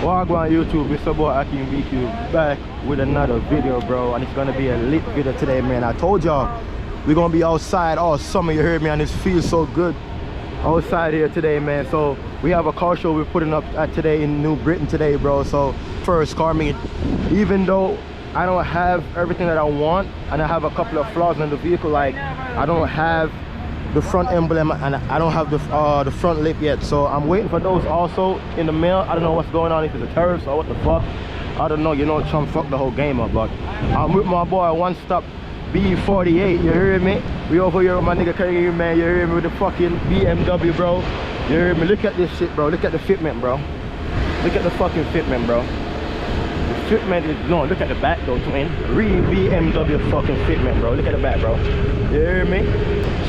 Wagwan YouTube, it's your boy Akim BQ back with another video, bro, and it's gonna be a lit video today, man. I told y'all we're gonna be outside all summer, you heard me, and it feels so good outside here today, man. So we have a car show we're putting up at today in New Britain today, bro. So first car meet, even though I don't have everything that I want and I have a couple of flaws in the vehicle, like I don't have the front emblem and I don't have the front lip yet, so I'm waiting for those also in the mail. I don't know what's going on, if it's a tariffs or what the fuck, I don't know. You know, Trump fucked the whole game up. But I'm with my boy One Stop B48, you hear me? We over here with my nigga Kareem, man, you hear me, with the fucking BMW, bro. You hear me? Look at this shit, bro. Look at the fitment, bro. Look at the fucking fitment, bro. The fitment is, no, look at the back though, twin. Real BMW fucking fitment, bro. Look at the back, bro. You hear me?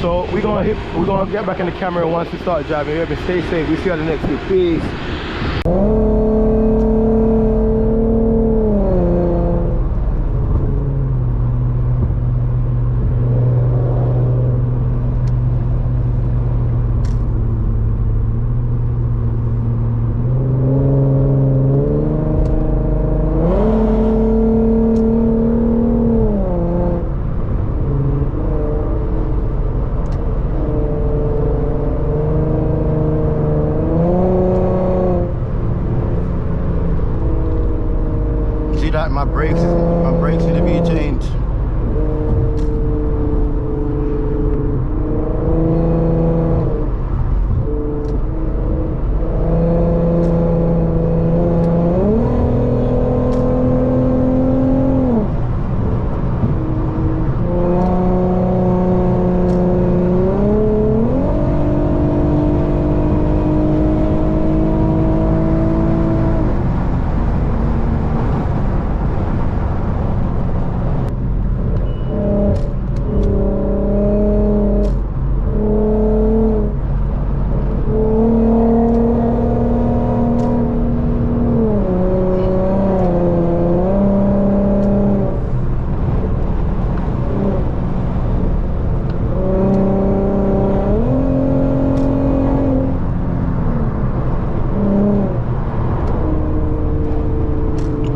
So we're gonna get back in the camera once we start driving. You hear me? Stay safe. We see you on the next video. Peace. That my brakes need to be changed.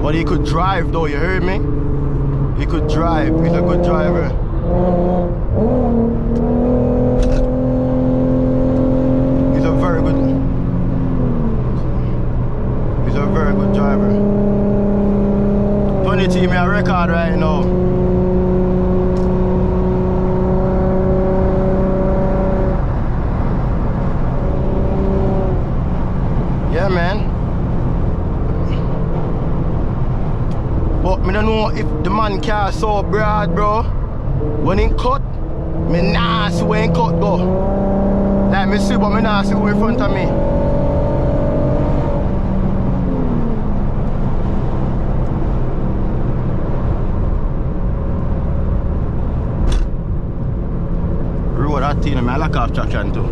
But he could drive though, you heard me? He could drive, he's a good driver. He's a very good driver. 20 team a record right now. Yeah, man. But me don't know if the man car so broad, bro. When he cut, me nah see where he cut go. Like me see, but me nah see who in front of me. Road that thing, I like off traction too.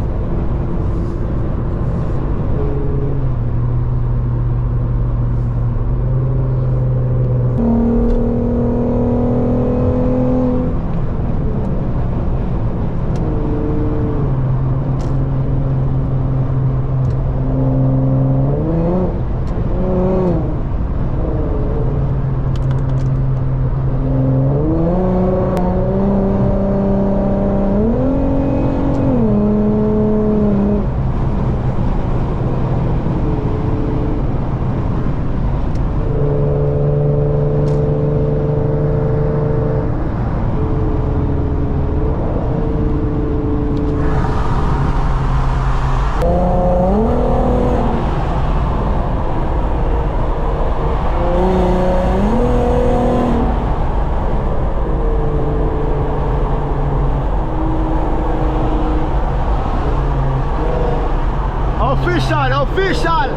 Official!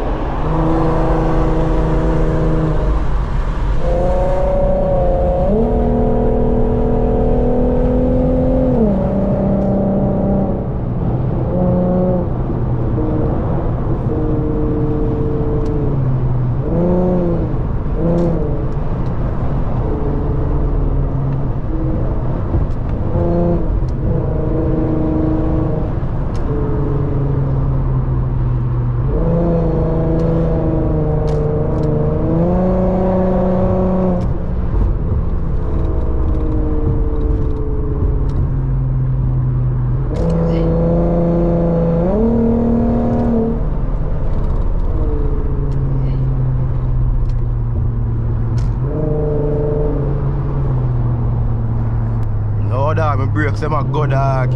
brakes, them are good, dog.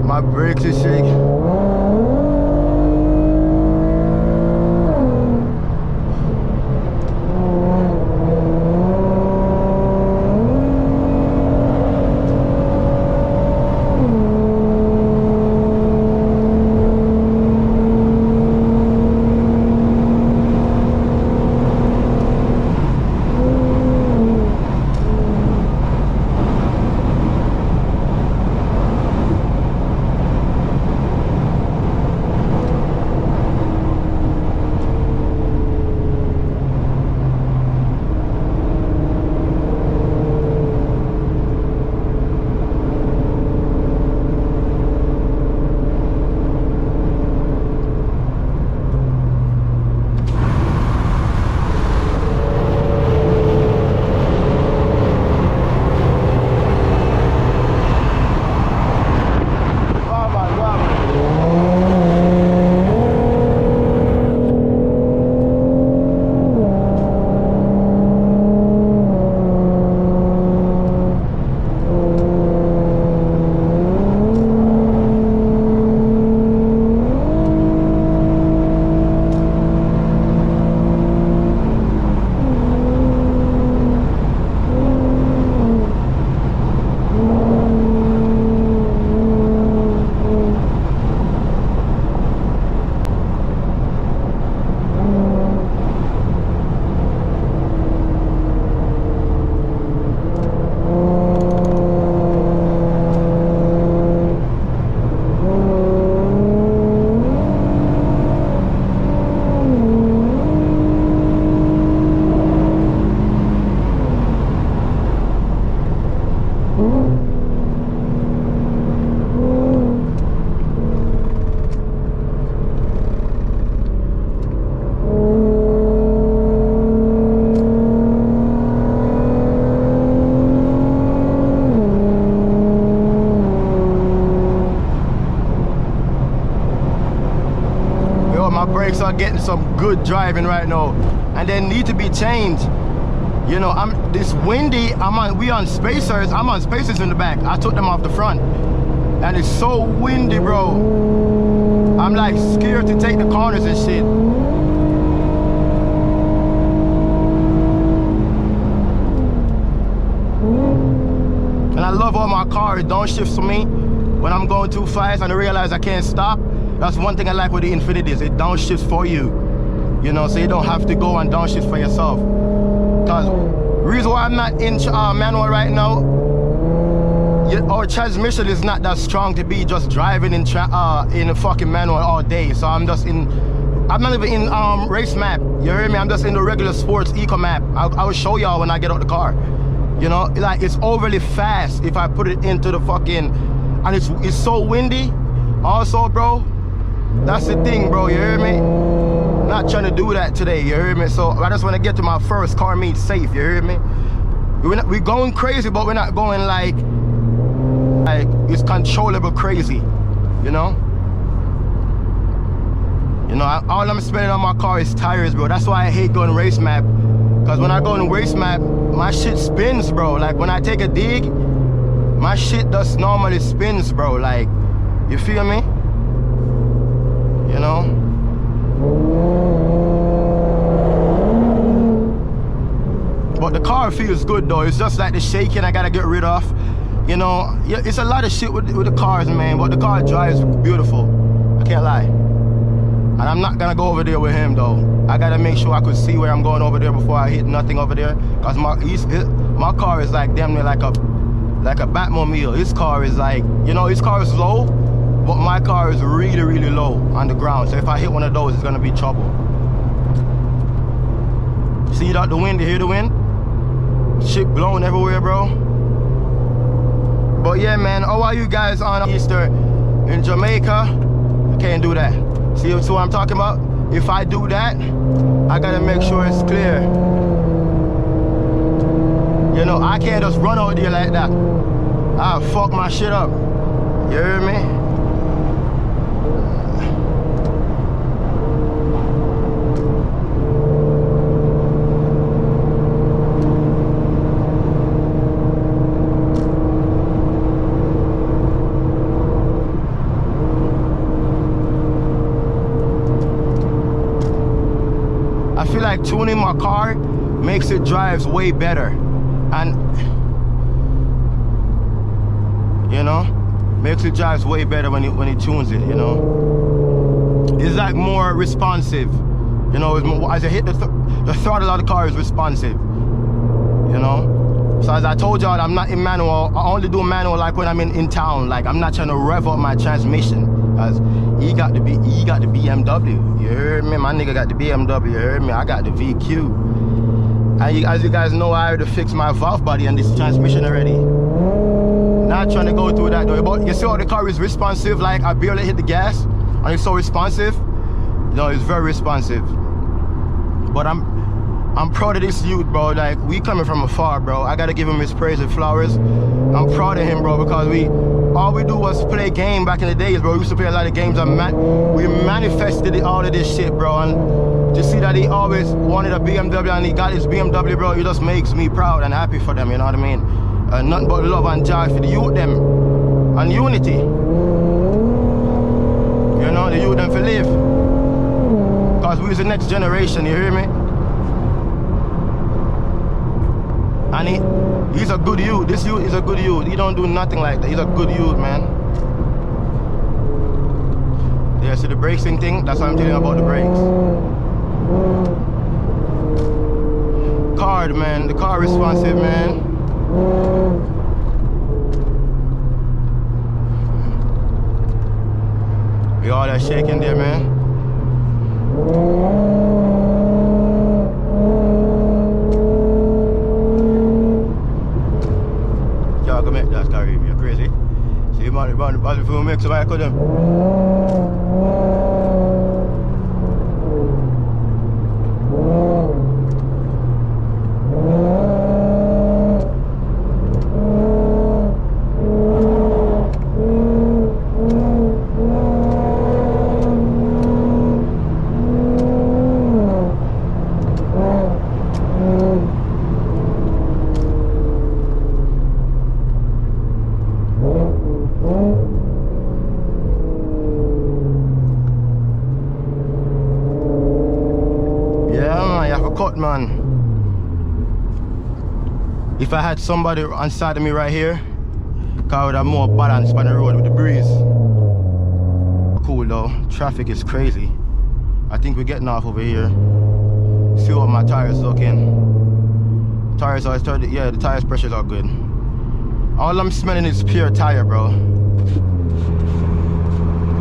My brakes is shaking. My brakes are getting some good driving right now, and they need to be changed. You know, this windy. We on spacers. I'm on spacers in the back. I took them off the front, and it's so windy, bro. I'm like scared to take the corners and shit. And I love how my car downshift for me when I'm going too fast and I realize I can't stop. That's one thing I like with the Infinities. It downshifts for you. You know, so you don't have to go and downshift for yourself. Cause reason why I'm not in manual right now, our transmission is not that strong to be just driving in a fucking manual all day. So I'm not even in race map. You hear me? I'm just in the regular sports eco map. I will show y'all when I get out the car. You know, like it's overly fast if I put it into the fucking, and it's so windy. Also, bro, that's the thing, bro. You hear me? Not trying to do that today. You hear me? So I just want to get to my first car meet safe. You hear me? We're going crazy, but we're not going like it's controllable crazy. You know? You know, all I'm spending on my car is tires, bro. That's why I hate going race map. Cause when I go in race map, my shit spins, bro. Like when I take a dig, my shit just normally spins, bro. Like, you feel me? You know? But the car feels good though. It's just like the shaking I gotta get rid of. You know, yeah, it's a lot of shit with the cars, man. But the car drives beautiful. I can't lie. And I'm not gonna go over there with him though. I gotta make sure I could see where I'm going over there before I hit nothing over there. Cause my car is like damn near like a Batmobile. His car is like, you know, his car is low, but my car is really, really low on the ground. So if I hit one of those, it's gonna be trouble. See that the wind? You hear the wind? Shit blowing everywhere, bro. But yeah, man, how are you guys on Easter in Jamaica? I can't do that. See what I'm talking about? If I do that, I gotta make sure it's clear. You know, I can't just run out there like that. I'll fuck my shit up. You hear me? feel like tuning my car makes it drives way better, and you know, makes it drives way better when it tunes it. You know, it's like more responsive. You know, as I hit the throttle of the car is responsive. You know. So as I told y'all, I'm not in manual. I only do manual like when I'm in town. Like I'm not trying to rev up my transmission, cause he got the BMW. You heard me? My nigga got the BMW. You heard me? I got the VQ. And as you guys know, I already fixed my valve body and this transmission already. Not trying to go through that though. But you see how the car is responsive? Like I barely hit the gas, and it's so responsive. You know, it's very responsive. But I'm proud of this youth, bro. Like, we coming from afar, bro. I gotta give him his praise and flowers. I'm proud of him, bro, because all we do was play game back in the days, bro. We used to play a lot of games, and we manifested all of this shit, bro. And to see that he always wanted a BMW and he got his BMW, bro, it just makes me proud and happy for them, you know what I mean? Nothing but love and joy for the youth them, and unity. You know, the youth them for live. Because we're the next generation, you hear me? And he's a good youth. This youth is a good youth. He don't do nothing like that. He's a good youth, man. Yeah, so the brakesing thing, that's what I'm telling you about the brakes. Car, man. The car responsive, man. We all that shaking there, man. That's Caribbean, you're crazy. See, man, the battlefield makes a bike of them. Cut, man. If I had somebody on side of me right here, car would have more balance on the road with the breeze. Cool though. Traffic is crazy. I think we're getting off over here. See what my tires looking. Tires are 30. Yeah, the tires pressures are good. All I'm smelling is pure tire, bro. You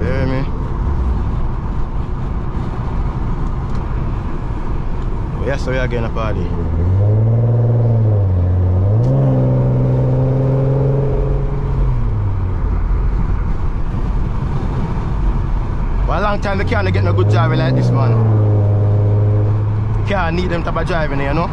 hear me? Yes, so we are getting a party. For a long time they can't get no good driving like this, man. Can't need them type of driving, you know?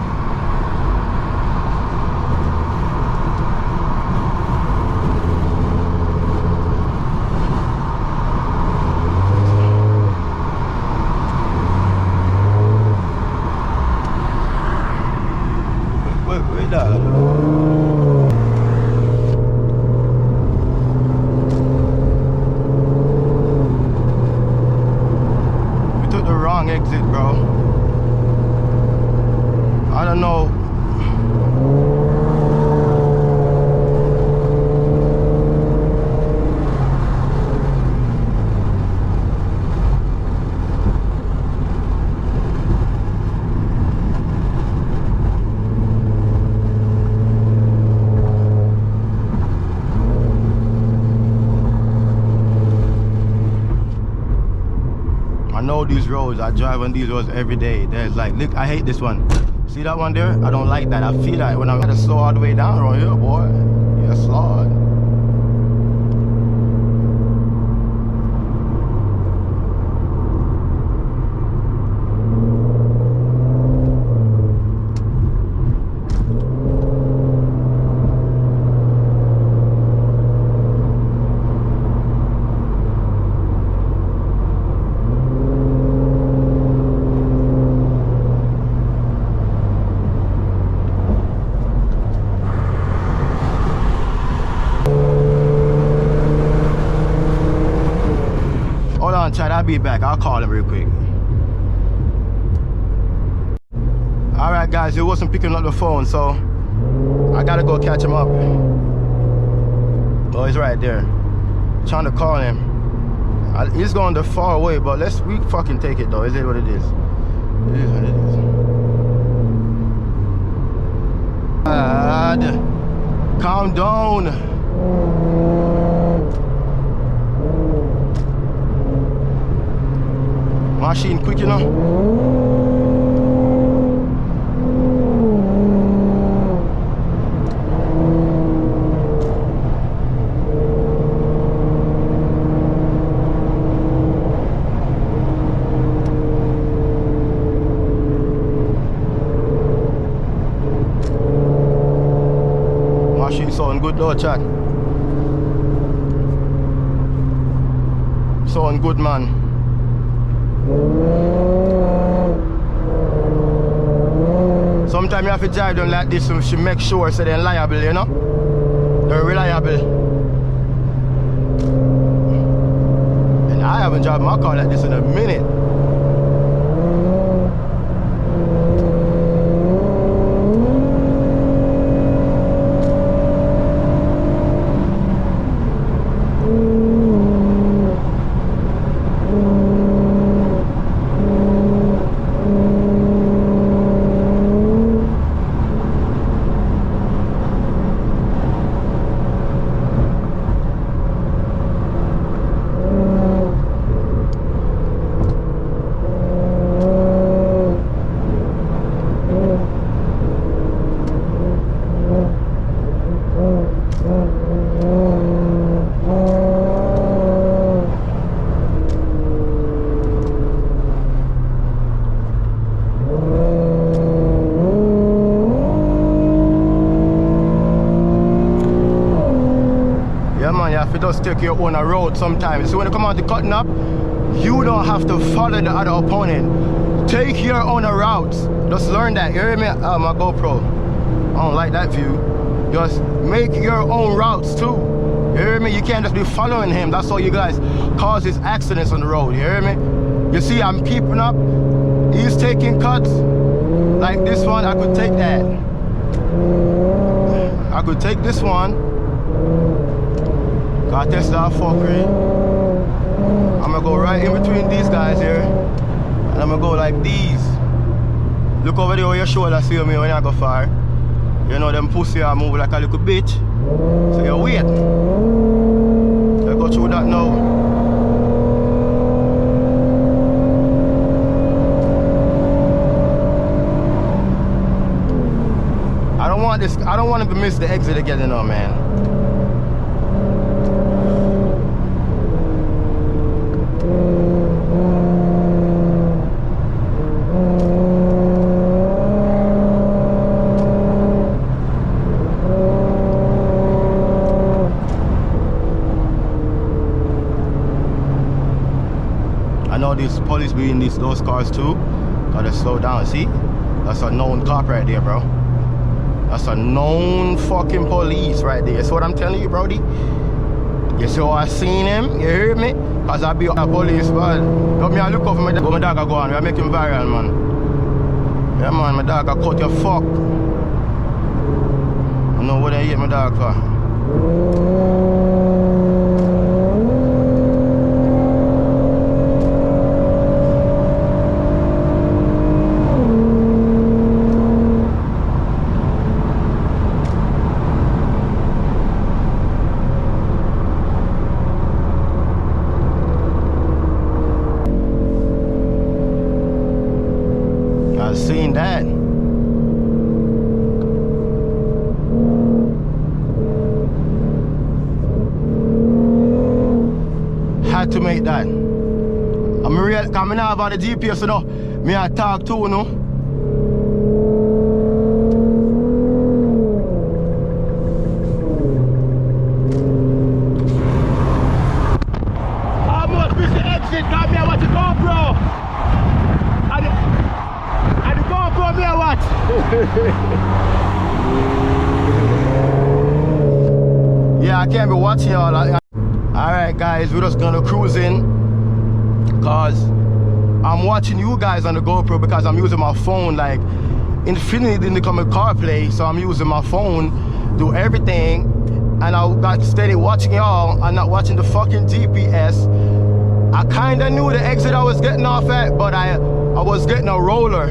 We took the wrong exit, bro. I don't know. I know these roads. I drive on these roads every day. There's like, look, I hate this one. See that one there? I don't like that. I feel that when I'm gonna slow all the way down around here, boy. Yeah, slow. Hold on, Chad, I'll be back. I'll call him real quick. Alright guys, he wasn't picking up the phone, so I gotta go catch him up. Oh, he's right there. Trying to call him. He's going the far away, but we fucking take it though. It is what it is. It is what it is. Calm down. Machine quick, you know. Machine sound good though, chat. Sound good, man. Sometimes you have to drive them like this so she make sure so they're reliable, you know? They're reliable. And I haven't driven my car like this in a minute. You just take your own road sometimes. So when you come out to cutting up, you don't have to follow the other opponent. Take your own routes. Just learn that. You hear me? Oh, my GoPro. I don't like that view. Just make your own routes too. You hear me? You can't just be following him. That's how you guys causes accidents on the road. You hear me? You see, I'm keeping up. He's taking cuts. Like this one, I could take that. I could take this one. Got test that fuckery. I'm gonna go right in between these guys here. And I'm gonna go like these. Look over there on your shoulder, see me when I go far. You know them pussy are move like a little bitch. So you wait. You go through that now. I don't want to miss the exit again, you know, man. I know these police be in those cars too. Gotta slow down, see? That's a known cop right there, bro. That's a known fucking police right there. That's what I'm telling you, brody. You see how I seen him? You hear me? Cause I be a police, but got me a look over my dog. My dog go on. We are making viral, man. Yeah, man, my dog cut your fuck. I know what I hate my dog for. Seen that. Had to make that. I'm real coming out about the GPS, you know. Me I talk too, you know. I must miss the exit, come here, what you go, bro? Me or what? Yeah, I can't be watching y'all. Alright guys, we're just gonna cruise in cause I'm watching you guys on the GoPro because I'm using my phone. Like Infinity didn't come with CarPlay, so I'm using my phone, do everything, and I got steady watching y'all. I'm not watching the fucking GPS. I kinda knew the exit I was getting off at, but I was getting a roller.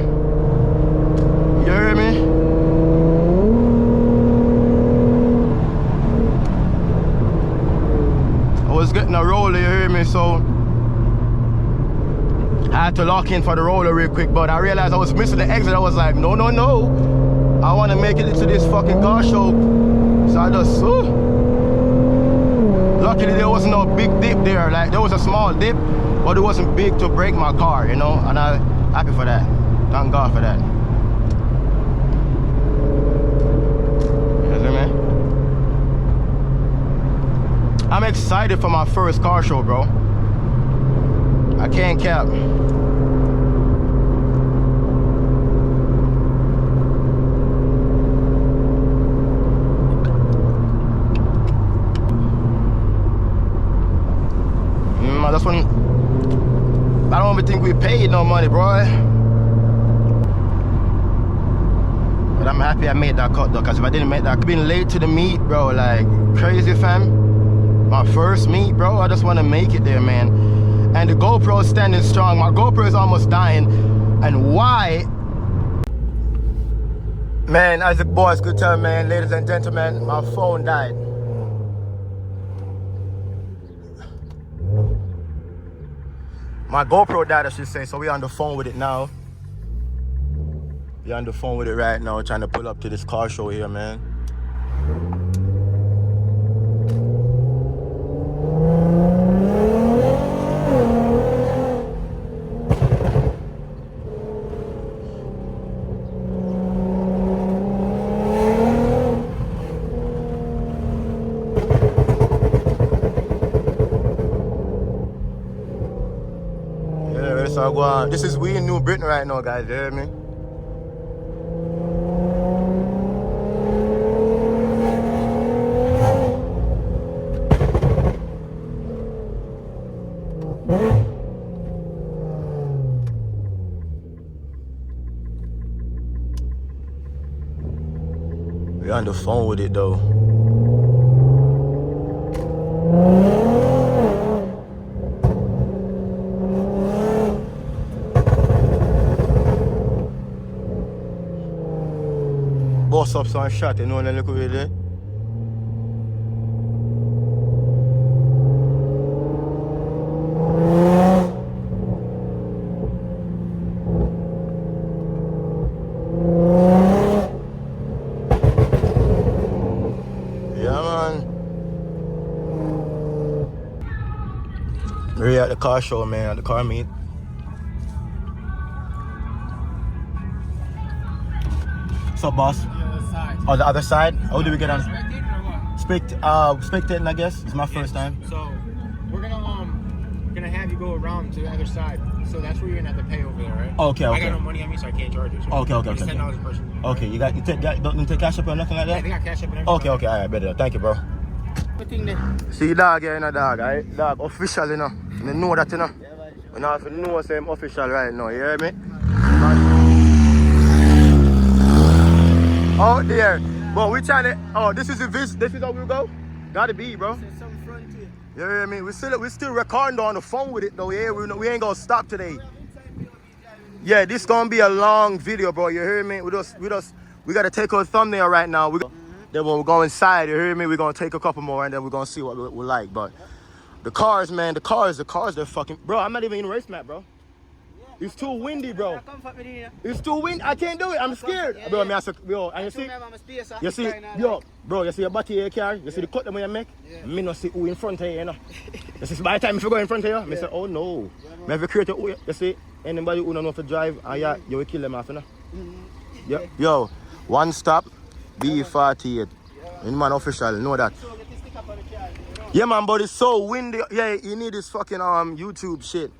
You hear me? I was getting a roller, you hear me? So I had to lock in for the roller real quick, but I realized I was missing the exit. I was like, no, no, no. I want to make it into this fucking car show. So I just, luckily there wasn't no big dip there. Like, there was a small dip, but it wasn't big to break my car, you know? And I'm happy for that. Thank God for that. You see me? I'm excited for my first car show, bro. I can't cap. That's when I don't even think we paid no money, bro. But I'm happy I made that cut though, because if I didn't make that, I've been late to the meet, bro. Like crazy, fam. My first meet, bro. I just want to make it there, man. And the GoPro is standing strong. My GoPro is almost dying. And why? Man, as the boys could tell, man, ladies and gentlemen, my phone died. My GoPro died, I should say, so we're on the phone with it now. We're on the phone with it right now, trying to pull up to this car show here, man. So I go on. This is we in New Britain right now, guys. You hear me? We're on the phone with it though. Boss up some shot, you know, and look over there. Yeah, man. We're at the car show, man, at the car meet. What's up, boss? Oh, the other side? How do we get on? Spectating, I guess. It's my first time. So we're gonna have you go around to the other side. So that's where you're gonna have to pay over there, right? Okay, okay. I got no money on me, so I can't charge you. So Okay. it's $10 a person. Okay, you take cash up or nothing like that? Yeah, they got cash up and everything. Okay, alright, better. Thank you, bro. Good thing there. See dog here, you know, dog, right? Dog official, you know. You know that, you know. You know, if you know I'm official right now, you hear me? Out there. But we trying to, this is how we go? Gotta be, bro. You hear me? We still recording on the phone with it though, yeah? We ain't gonna stop today. Yeah, this gonna be a long video, bro, you hear me? We gotta take a thumbnail right now. Then when we go inside, you hear me? We're gonna take a couple more and then we're gonna see what we like. But the cars, man, the cars, they're fucking, bro, I'm not even in race map, bro. It's too windy, bro. It's too windy. I can't do it. I'm scared. Yeah, bro, yo, and you see, bro, you see your body here, car? You see the cut that you make? Yeah. Me not see who in front of you, you know. You see, by the time if you go in front of you, me say, oh no. Me have a create who, you see, anybody who don't know to drive, you will kill them off, you know. Yeah. Yo, one stop, B48. In man official, know that. Yeah, man, but it's so windy. Yeah, you need this fucking YouTube shit.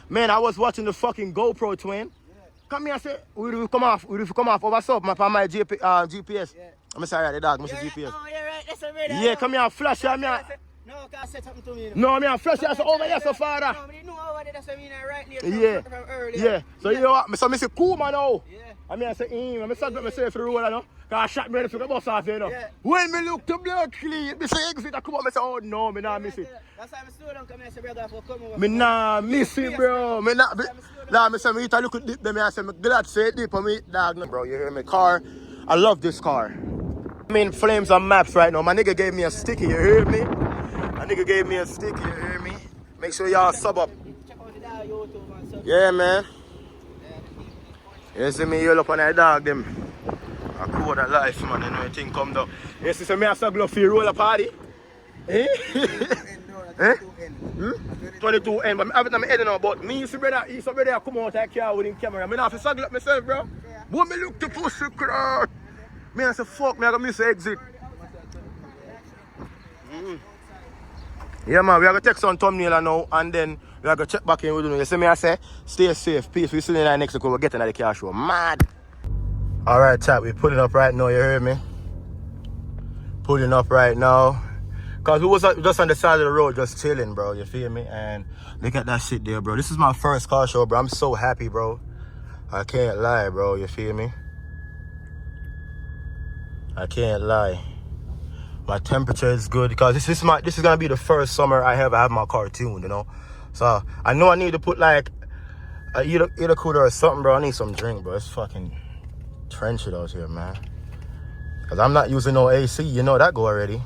Man, I was watching the fucking GoPro twin. Yeah. Come here, say, we come off. Oh, what's up, my GPS? Yeah. I'm sorry, the dog, Mr. GPS. Oh, yeah, right. That's a radar. Yeah, come here, flash here. No, can't say something to me. No, I'm flash here, so over there, so far. No, I know over there, that's what I mean, right near yeah. From earlier. Yeah, so you know what? So I say, cool, man, now. Yeah. I mean, I say, I'm going myself for the road, you know. Because I shot me ready for the bus off, you know. Yeah. When me look to blood clean, me say exit, I come up, I say, oh no, me not miss it. That's why I'm still don't come here, say, brother, for come over. Me nah miss it, bro. Me not, nah, me say, me eat a look at dip, then I say, me glad say dip, and me eat dog. Bro, you hear me? Car, I love this car. I'm in flames on maps right now. My nigga gave me a sticky, you hear me? My nigga gave me a sticky, you hear me? Make sure y'all sub up. Check out the dog YouTube, man. So, Yeah, man. You see me, you up on that dog, them. I cool that life, man, you know, everything come down. You see me, I saw glove for you roll a party. Eh? Eh? 22N, but every time I'm heading out, but me, you see, brother, I come out that car with him camera. I have to saddle up myself, bro. But me look to pussy crowd. Me, I say, fuck me, I gotta miss the exit. Yeah, man, we are going to take some thumbnail now, and then we are going to check back in with you. You see me, I say, stay safe, peace. We see you in the next week, we're getting at the car show. Mad. All right, chat, we're pulling up right now, you hear me? Pulling up right now. Because we was just on the side of the road, just chilling, bro, you feel me? And look at that shit there, bro. This is my first car show, bro. I'm so happy, bro. I can't lie, bro, you feel me? I can't lie. My temperature is good because this is gonna be the first summer I ever have my car tuned, you know. So I know I need to put like either cooler or something, bro. I need some drink, bro. It's fucking trenchant out here, man. Cause I'm not using no AC, you know that go already.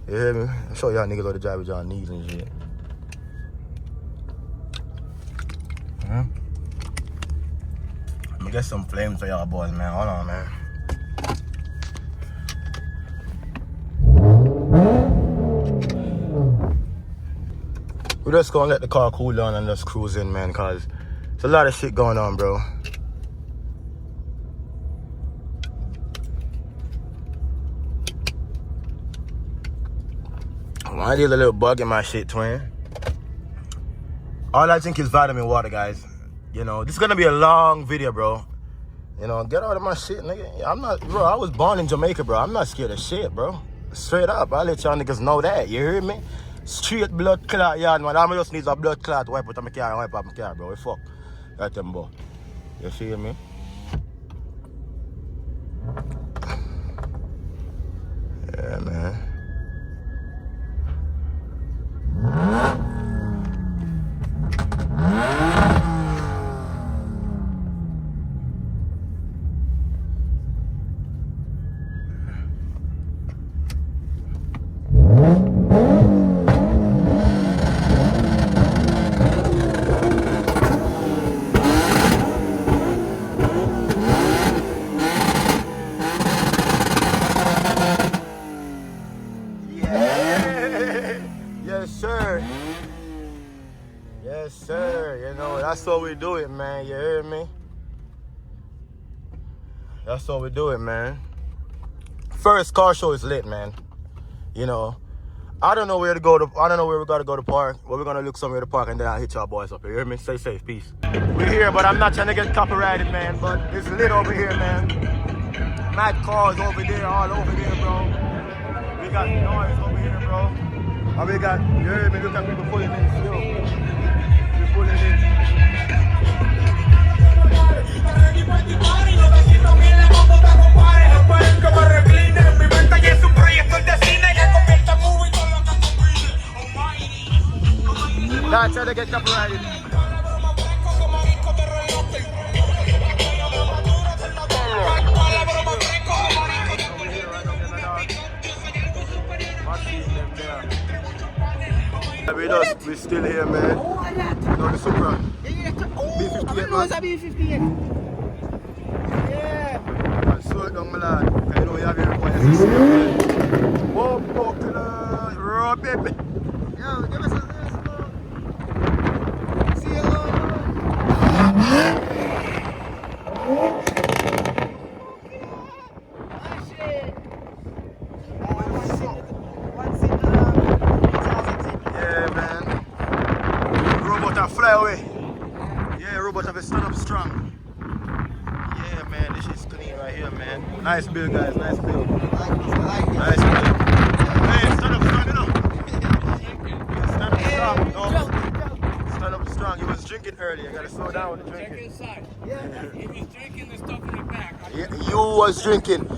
You hear me? I'll show y'all niggas how to drive with y'all knees and shit. Let me get some flames for y'all boys, man. Hold on, man. We're just gonna let the car cool down and just cruise in, man, cause there's a lot of shit going on, bro. I did a little bug in my shit, twin. All I drink is vitamin water, guys. You know, this is gonna be a long video, bro. You know, get out of my shit, nigga. I'm not, bro, I was born in Jamaica, bro. I'm not scared of shit, bro. Straight up, I'll let y'all niggas know that, you hear me? Straight blood clot, yeah, man. I just need a blood clot to wipe out my car and wipe out my car, bro. Fuck. Right them, bro. You feel me? Yeah, man. Yes, sir. Yes, sir. You know, that's how we do it, man. You hear me? That's how we do it, man. First car show is lit, man. You know, I don't know where to go to. I don't know where we gotta go to park. Well, we're gonna look somewhere to park, and then I'll hit y'all boys up. You hear me? Stay safe. Peace. We're here, but I'm not trying to get copyrighted, man. But it's lit over here, man. Mad cars over there, all over there, bro. We got noise over here, bro. And we got, you hear me? Look at people pulling in still. We're pulling in. Not trying to get copyrighted. We're still here, man. No, the Supra. B58, man. B58. Yeah. Slow it down, my lad. I know you have your requirements. Whoa, fuck to the road, baby. Yo, give us a see you. Yeah, man. Robot have fly away. Yeah, robot have a stand up strong. Yeah, man, this is clean right here, man. Nice build, guys. Nice build. Nice build. Hey, stand up strong, you know. Stand up strong. No. Stand up strong. strong. You was drinking earlier. You gotta slow down with the Check drinking. inside. He was drinking the stuff in the back. Yeah, you was drinking.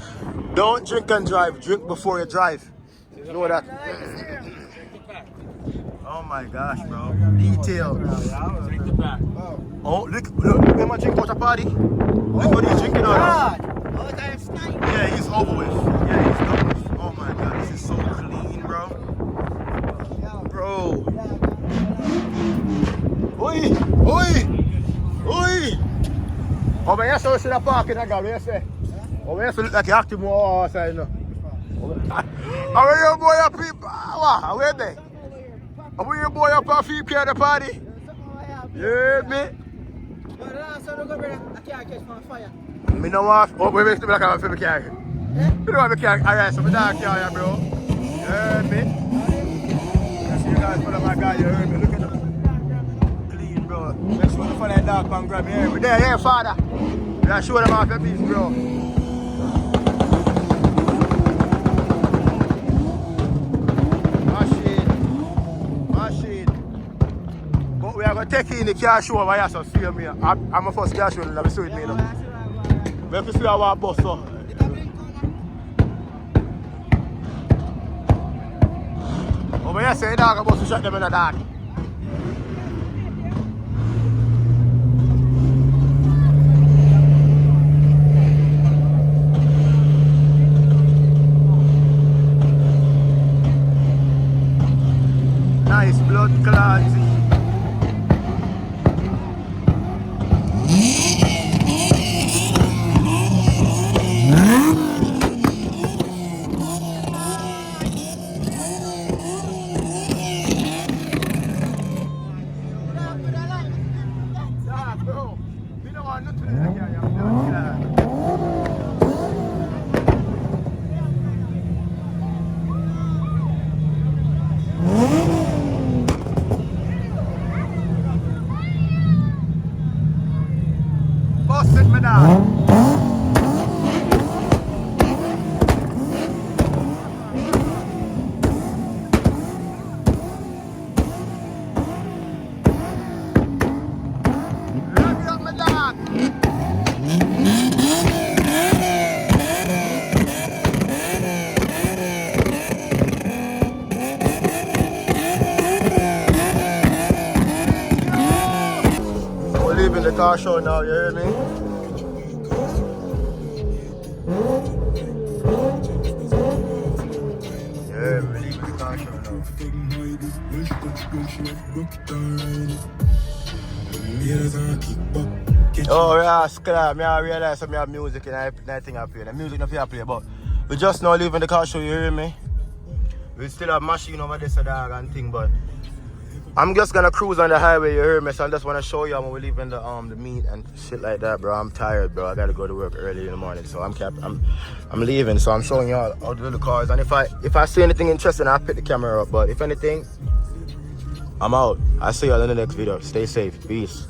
Don't drink and drive. Drink before you drive. You know that. Check the back. Oh my gosh, bro. Detail. Check the back. Oh, look at my drink out a party. Look what he's drinking on us. Yeah, he's over with. Yeah, he's over with. Oh my god, this is so clean, bro. Bro. Oi! Oi! Oi! Over here, so see the parking, I got, what you say? Over here, so look like you active more outside, you know. How are you boy up here? How are they? How are you boy up on feet here at the party? Yeah, me. Me no want. Oh, we make the black out for me carry. Me don't want me carry. Alright, so me don't carry, bro. You heard me? Just you guys follow my guy. You heard me? Look at them. Clean, bro. Make sure you follow that dog and grab me. Here, there, father. You show them off your piece, bro. Machine. But we are going to take in the car show over here, so see me. I'm a first car show, and I'm see with me now. We have to see our bus, so. Over here, say dog about to shut them in the dark. Nice blood clots. Bro, we don't want nothing in that guy. Busted me down. We're leaving the car show now, you hear me? Yeah, we're leaving the car show now. Oh, yeah, Sklar, I realize some have music and everything up here. The music not here play, but we just now leaving the car show, you hear me? We still have machine over this dog and thing, but I'm just gonna cruise on the highway, you hear me? So I just wanna show you when we're leaving the meet and shit like that, bro. I'm tired, bro. I gotta go to work early in the morning, so I'm leaving. So I'm showing y'all all the little cars, and if I see anything interesting, I'll pick the camera up. But if anything, I'm out. I'll see y'all in the next video. Stay safe. Peace.